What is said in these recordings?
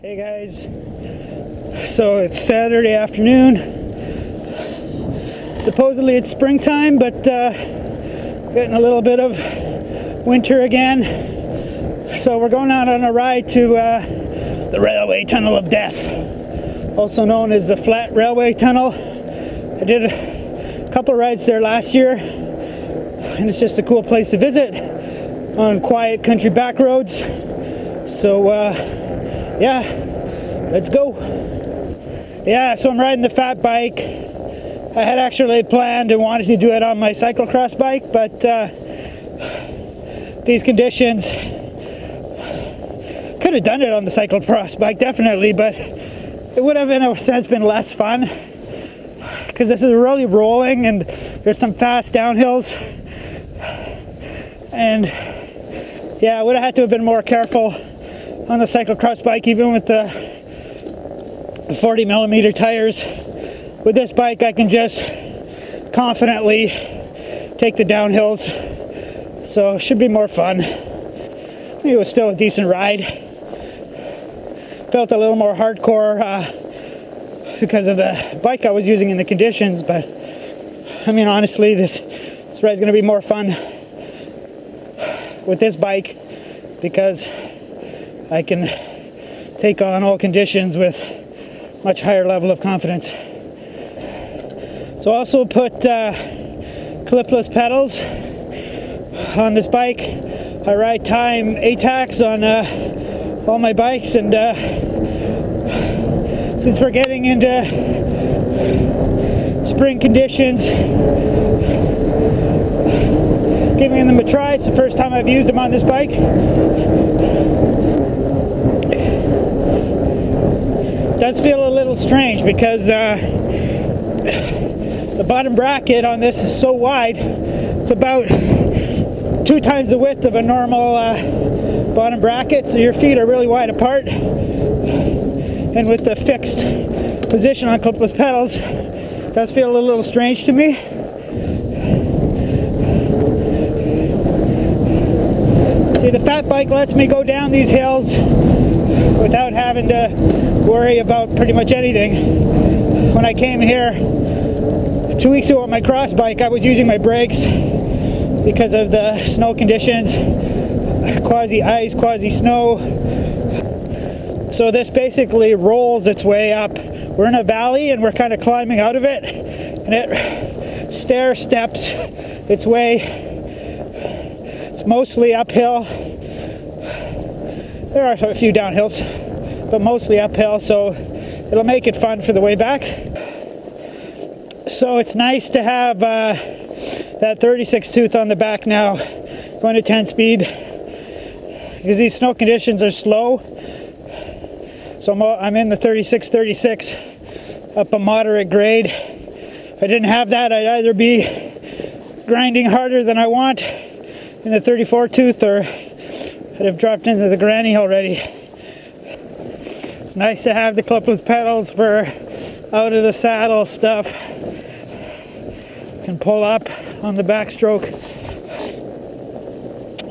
Hey guys, so it's Saturday afternoon. Supposedly it's springtime, but getting a little bit of winter again. So we're going out on a ride to the Railway Tunnel of Death, also known as the Flat Railway Tunnel. I did a couple of rides there last year, and it's just a cool place to visit on quiet country back roads. So yeah, let's go. Yeah, so I'm riding the fat bike. I had actually planned and wanted to do it on my cyclocross bike, but these conditions, could have done it on the cyclocross bike definitely, but it would have in a sense been less fun because this is really rolling and there's some fast downhills, and yeah, I would have had to have been more careful on the cyclocross bike, even with the 40mm tires. With this bike I can just confidently take the downhills, so it should be more fun. It was still a decent ride. Felt a little more hardcore because of the bike I was using in the conditions, but I mean honestly this ride's going to be more fun with this bike because I can take on all conditions with much higher level of confidence. So also put clipless pedals on this bike. I ride time ATAX on all my bikes, and since we're getting into spring conditions, giving them a try. It's the first time I've used them on this bike. Does feel a little strange because the bottom bracket on this is so wide. It's about 2 times the width of a normal bottom bracket, so your feet are really wide apart. And with the fixed position on clipless pedals, it does feel a little strange to me. See, the fat bike lets me go down these hills without having to worry about pretty much anything. When I came here 2 weeks ago on my cross bike, I was using my brakes because of the snow conditions, quasi ice, quasi snow. So this basically rolls its way up. We're in a valley and we're kind of climbing out of it, and it stair steps its way. It's mostly uphill. There are a few downhills, but mostly uphill, so it'll make it fun for the way back. So it's nice to have that 36 tooth on the back now, going to 10 speed, because these snow conditions are slow. So I'm in the 36 up a moderate grade. If I didn't have that, I'd either be grinding harder than I want in the 34 tooth, or I'd have dropped into the granny already. It's nice to have the clipless pedals for out of the saddle stuff. Can pull up on the backstroke.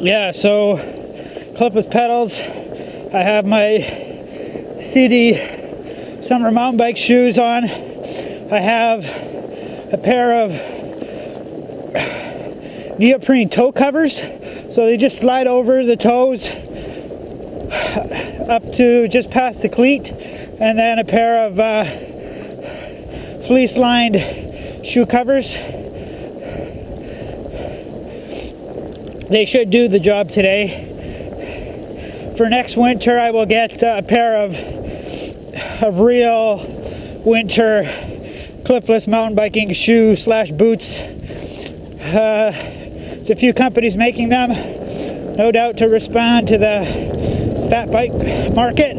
Yeah, so clipless pedals. I have my CD summer mountain bike shoes on. I have a pair of neoprene toe covers, so they just slide over the toes up to just past the cleat, and then a pair of fleece lined shoe covers. They should do the job today. For next winter I will get a pair of real winter clipless mountain biking shoe / boots. There's a few companies making them, no doubt to respond to the fat bike market.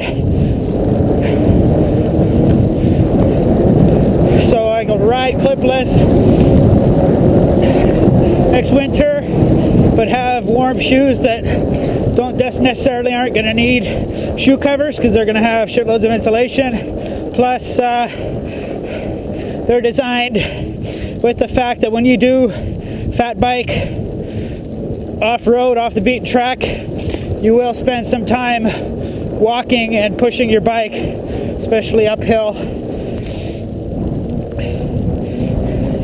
So I can ride clipless next winter, but have warm shoes that aren't going to need shoe covers because they're going to have shitloads of insulation. Plus, they're designed with the fact that when you do fat bike off-road, off the beaten track, you will spend some time walking and pushing your bike, especially uphill.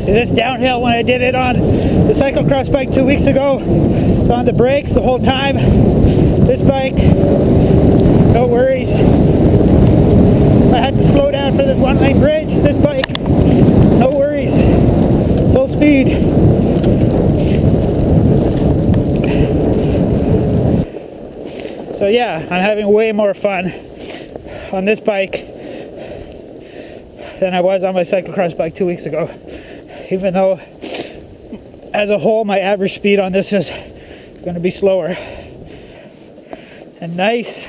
See, this downhill, when I did it on the cyclocross bike 2 weeks ago, it's on the brakes the whole time. This bike, no worries. I had to slow down for this one-lane bridge. This bike, no worries, full speed. So yeah, I'm having way more fun on this bike than I was on my cyclocross bike 2 weeks ago. Even though, as a whole, my average speed on this is going to be slower. And nice,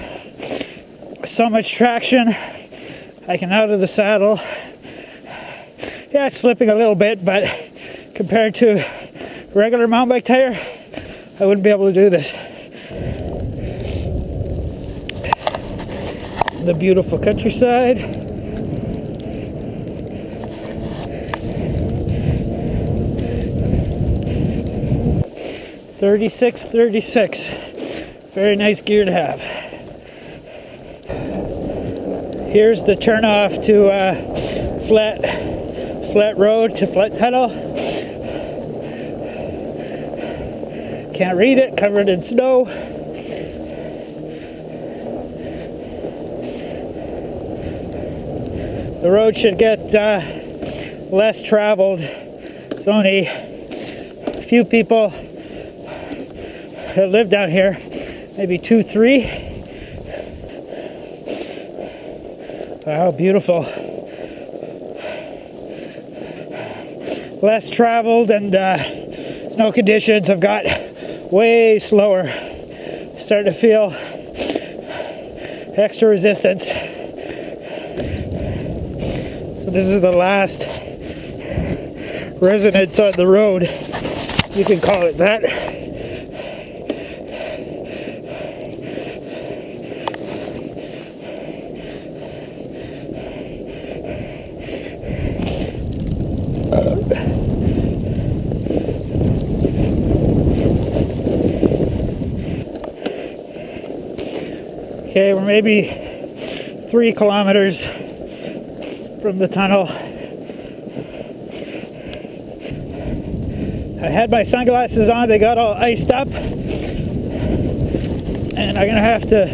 so much traction. I can out of the saddle. Yeah, it's slipping a little bit, but compared to a regular mountain bike tire, I wouldn't be able to do this. The beautiful countryside. $36.36. Very nice gear to have. Here's the turnoff to flat road to flat tunnel. Can't read it, covered in snow. The road should get less traveled. It's only a few people that live down here, maybe 2, 3. Wow, beautiful. Less traveled, and snow conditions have got way slower. Starting to feel extra resistance. So this is the last residence on the road. You can call it that. Okay, we're maybe 3 kilometers from the tunnel. I had my sunglasses on, they got all iced up, and I'm gonna have to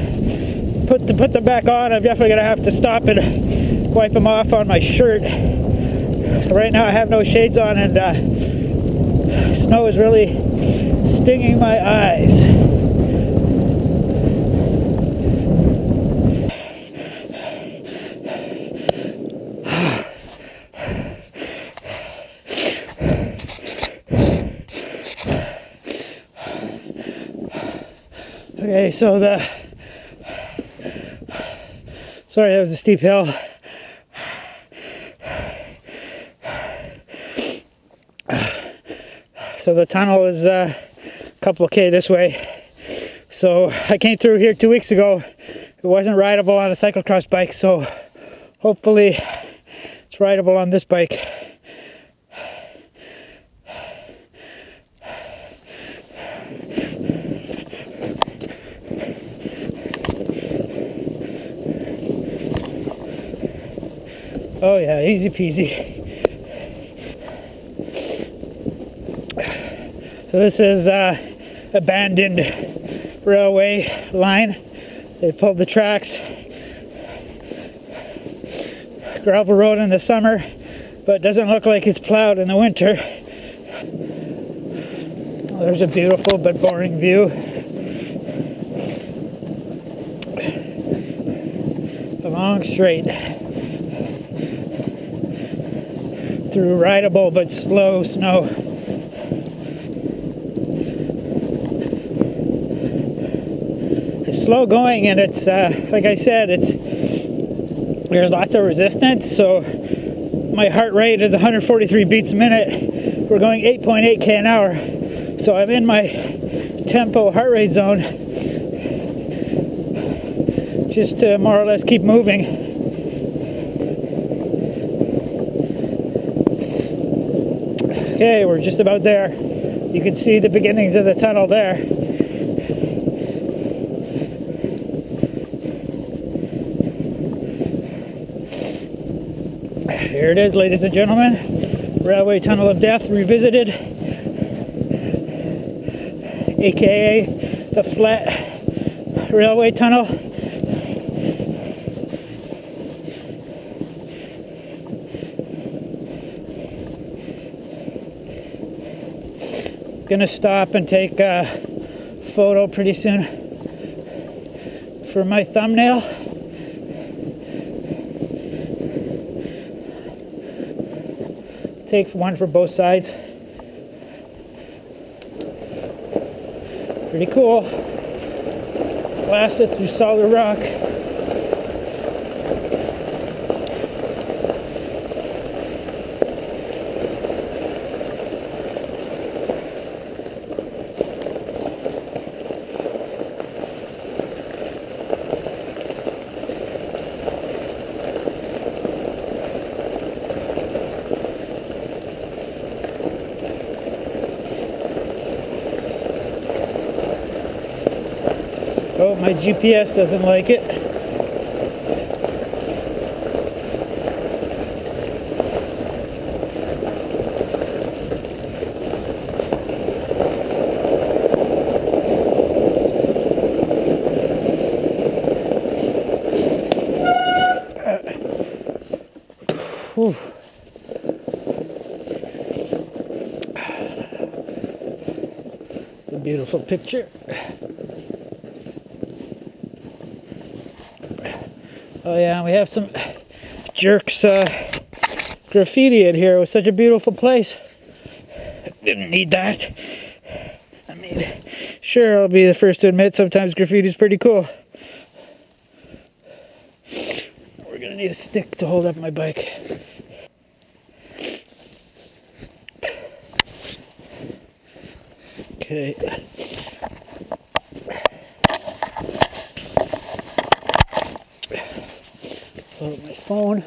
put them back on. I'm definitely gonna have to stop and wipe them off on my shirt. So right now I have no shades on, and snow is really stinging my eyes. Okay, so sorry, that was a steep hill. So the tunnel is a couple of K this way. So I came through here 2 weeks ago. It wasn't rideable on a cyclocross bike, so hopefully it's rideable on this bike. Oh yeah, easy peasy. So this is abandoned railway line. They pulled the tracks. Gravel road in the summer, but it doesn't look like it's plowed in the winter. Oh, there's a beautiful but boring view. A long straight through rideable but slow snow. It's slow going, and it's like I said, there's lots of resistance. So my heart rate is 143 beats a minute. We're going 8.8 k an hour, so I'm in my tempo heart rate zone, just to more or less keep moving. Okay, we're just about there. You can see the beginnings of the tunnel there. Here it is, ladies and gentlemen. Railway Tunnel of Death revisited, aka the flat railway tunnel. Gonna stop and take a photo pretty soon for my thumbnail. Take one for both sides. Pretty cool. Blasted through solid rock. Oh, my GPS doesn't like it. Whew. A beautiful picture. Oh yeah, we have some jerks graffiti in here. It was such a beautiful place. Didn't need that. I mean, sure, I'll be the first to admit sometimes graffiti is pretty cool. We're gonna need a stick to hold up my bike. Okay. Load my phone.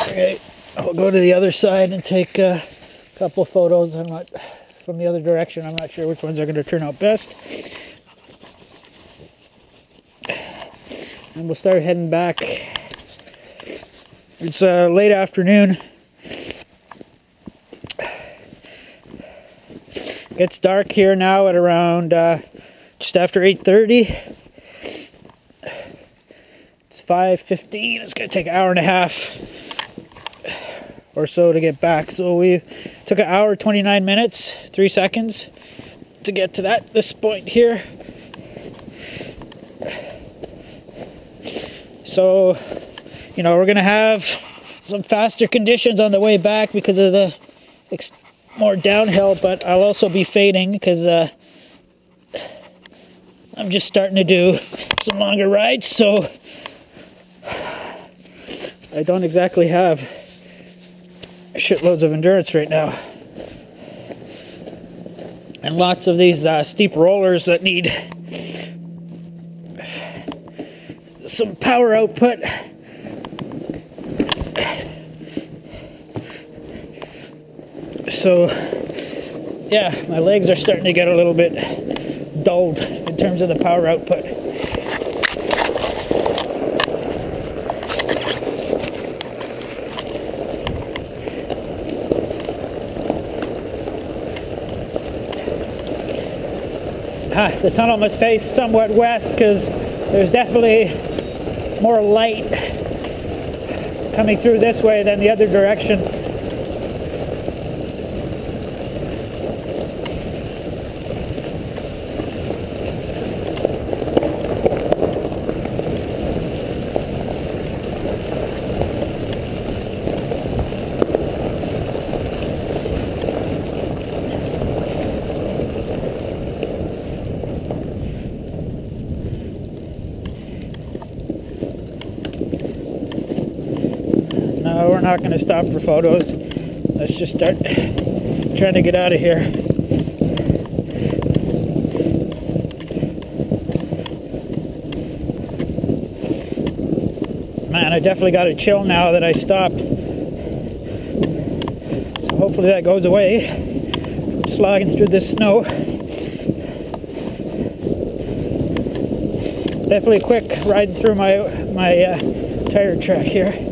Okay, I'll go to the other side and take a couple photos. I'm not from the other direction. I'm not sure which ones are going to turn out best. And we'll start heading back. It's late afternoon. It's dark here now at around just after 8:30. It's 5:15. It's going to take an hour and a half or so to get back. So we took an hour 29 minutes 3 seconds to get to this point here. So, you know, we're gonna have some faster conditions on the way back because of the more downhill, but I'll also be fading because I'm just starting to do some longer rides, so I don't exactly have shitloads of endurance right now. And lots of these steep rollers that need some power output. So, yeah, my legs are starting to get a little bit dulled in terms of the power output. The tunnel must face somewhat west because there's definitely more light coming through this way than the other direction. No, we're not going to stop for photos. Let's just start trying to get out of here. Man, I definitely got a chill now that I stopped. So hopefully that goes away. I'm slogging through this snow. Definitely quick riding through my tire track here.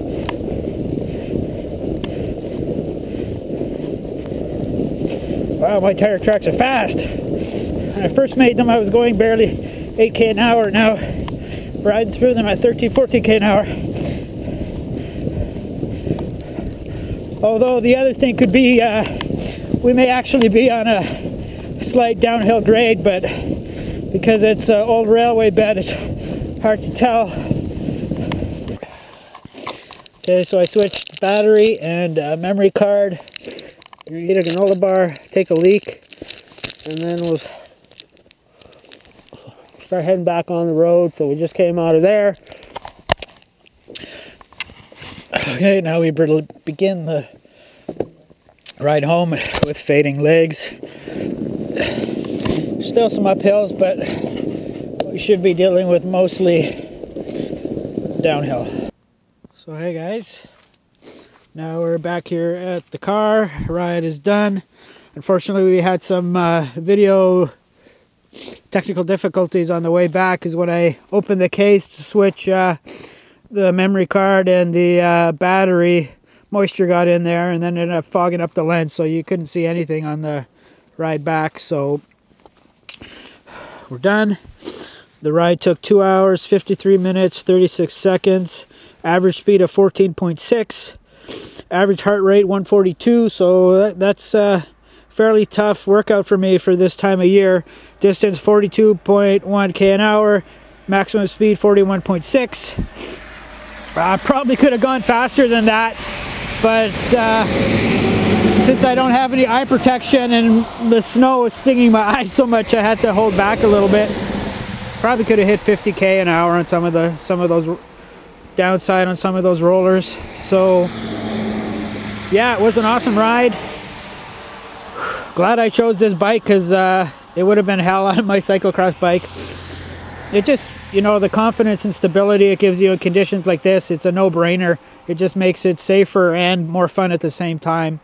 Wow, my tire tracks are fast. When I first made them, I was going barely 8k an hour. Now, riding through them at 13, 14k an hour. Although the other thing could be, we may actually be on a slight downhill grade, but because it's an old railway bed, it's hard to tell. Okay, so I switched battery and memory card. Eat a granola bar, take a leak, and then we'll start heading back on the road. So we just came out of there. Okay, now we begin the ride home with fading legs. Still some uphills, but we should be dealing with mostly downhill. So hey guys, now we're back here at the car. Ride is done. Unfortunately, we had some video technical difficulties on the way back, because when I opened the case to switch the memory card and the battery, moisture got in there and then ended up fogging up the lens, so you couldn't see anything on the ride back. So we're done. The ride took 2 hours, 53 minutes, 36 seconds. Average speed of 14.6. Average heart rate 142. So that's a fairly tough workout for me for this time of year. Distance 42.1k an hour. Maximum speed 41.6. I probably could have gone faster than that, but since I don't have any eye protection and the snow is stinging my eyes so much, I had to hold back a little bit. Probably could have hit 50k an hour on some of those downside on some of those rollers. So yeah, it was an awesome ride. Glad I chose this bike, because it would have been hell on my cyclocross bike. It just, you know, the confidence and stability it gives you in conditions like this, it's a no-brainer. It just makes it safer and more fun at the same time.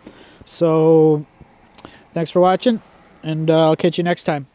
So thanks for watching, and I'll catch you next time.